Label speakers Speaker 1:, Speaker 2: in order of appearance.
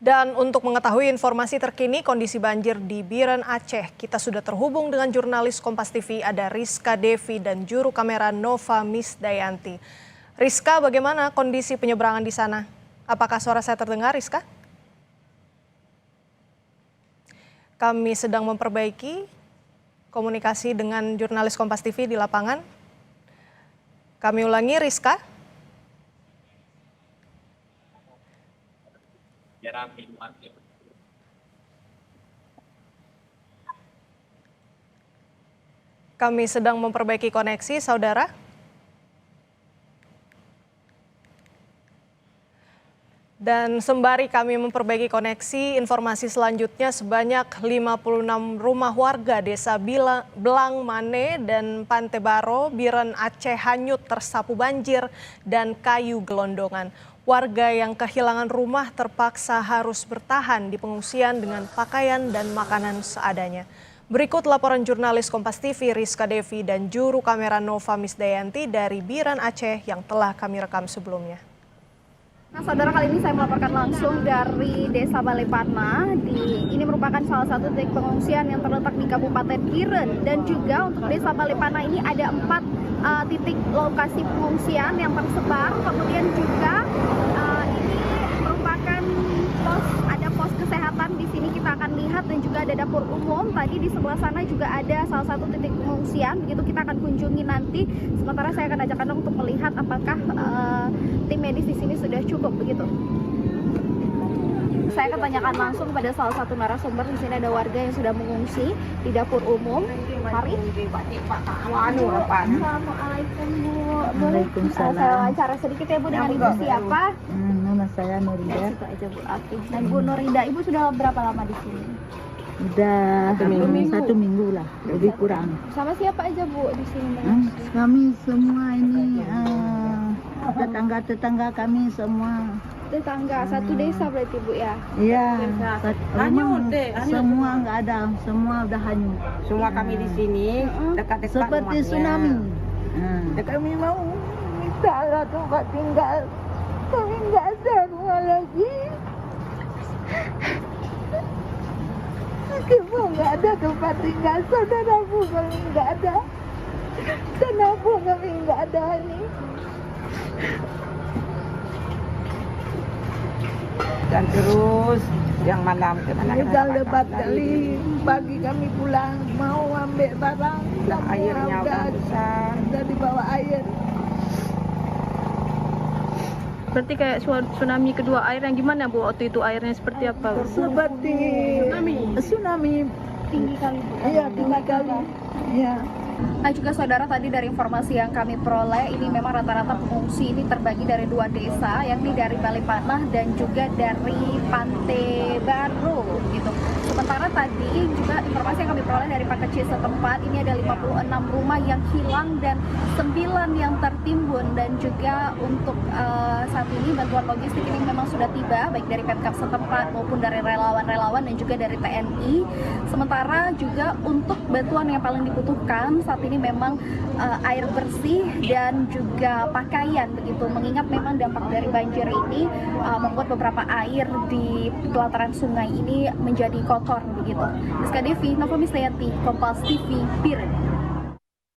Speaker 1: Dan untuk mengetahui informasi terkini kondisi banjir di Biren, Aceh, kita sudah terhubung dengan jurnalis Kompas TV, ada Rizka Devi dan juru kamera Nova Misdayanti. Rizka, bagaimana kondisi penyeberangan di sana? Apakah suara saya terdengar, Rizka? Kami sedang memperbaiki komunikasi dengan jurnalis Kompas TV di lapangan. Kami ulangi, Rizka. Kami sedang memperbaiki koneksi, saudara. Dan sembari kami memperbaiki koneksi, informasi selanjutnya sebanyak 56 rumah warga desa Belang Mane dan Pantai Baro, Biren, Aceh hanyut tersapu banjir dan kayu gelondongan. Warga yang kehilangan rumah terpaksa harus bertahan di pengungsian dengan pakaian dan makanan seadanya. Berikut laporan jurnalis Kompas TV Rizka Devi dan juru kamera Nova Misdayanti dari Biren, Aceh yang telah kami rekam sebelumnya.
Speaker 2: Nah, saudara, kali ini saya melaporkan langsung dari Desa Balepana. Ini merupakan salah satu titik pengungsian yang terletak di Kabupaten Biren, dan juga untuk Desa Balepana ini ada 4 titik lokasi pengungsian yang tersebar. Kemudian juga ini merupakan ada pos kesehatan di sini kita akan lihat, dan juga ada dapur umum. Tadi di sebelah sana juga ada salah satu titik pengungsian, begitu kita akan kunjungi nanti. Sementara saya akan ajak Anda untuk melihat apakah tim medis di sini sudah cukup begitu. Saya akan tanyakan langsung pada salah satu narasumber. Di sini ada warga yang sudah mengungsi di dapur umum. Mari. Assalamualaikum, Bu.
Speaker 3: Waalaikumsalam.
Speaker 2: Saya wawancara sedikit ya, Bu, dengan Ibu siapa?
Speaker 3: Nama saya Nurida.
Speaker 2: Situ aja, Bu. Oke. Dan Bu Nurida, Ibu sudah berapa lama di sini?
Speaker 3: Udah 1 minggu lah, lebih kurang.
Speaker 2: Sama siapa aja, Bu, di sini?
Speaker 3: Kami semua ini tetangga-tetangga kami semua.
Speaker 2: Tetangga, satu desa berarti, Bu, ya?
Speaker 3: Iya.
Speaker 4: Hanyut deh,
Speaker 3: Semua nggak ada, semua udah hanyut.
Speaker 4: Semua kami di sini dekat-dekat
Speaker 3: Seperti
Speaker 4: rumahnya.
Speaker 3: tsunami.
Speaker 4: Kami mau minta tempat tinggal. Kami nggak ada rumah lagi. Ibu nggak ada tempat tinggal, saudaraku kami nggak ada. Kenapa kami nggak ada ini? Dan terus yang malam kemana?
Speaker 3: Udah lebat kali, pagi kami pulang mau ambil barang,
Speaker 4: Airnya udah besar.
Speaker 3: udah di bawah air.
Speaker 5: Berarti kayak tsunami kedua, air yang gimana, Bu? Waktu itu airnya seperti apa, Bu?
Speaker 3: Seperti tsunami.
Speaker 2: Tinggi kali, Bu.
Speaker 3: Iya, tinggi kali. Iya.
Speaker 2: Nah, juga saudara, tadi dari informasi yang kami peroleh, ini memang rata-rata pengungsi ini terbagi dari 2 desa, yakni dari Balepana dan juga dari Pantai Baro gitu. Sementara tadi juga informasi yang kami peroleh dari Pak Kecil setempat, ini ada 56 rumah yang hilang dan 9 yang tertimbun, dan juga untuk saat ini bantuan logistik ini memang sudah tiba baik dari Pemkab setempat maupun dari relawan-relawan dan juga dari TNI. Sementara juga untuk bantuan yang paling dibutuhkan saat ini memang air bersih dan juga pakaian begitu, mengingat memang dampak dari banjir ini membuat beberapa air di pelataran sungai ini menjadi kotor begitu. Rizka Devi, Nova Misdayanti, Kompas TV, Biren.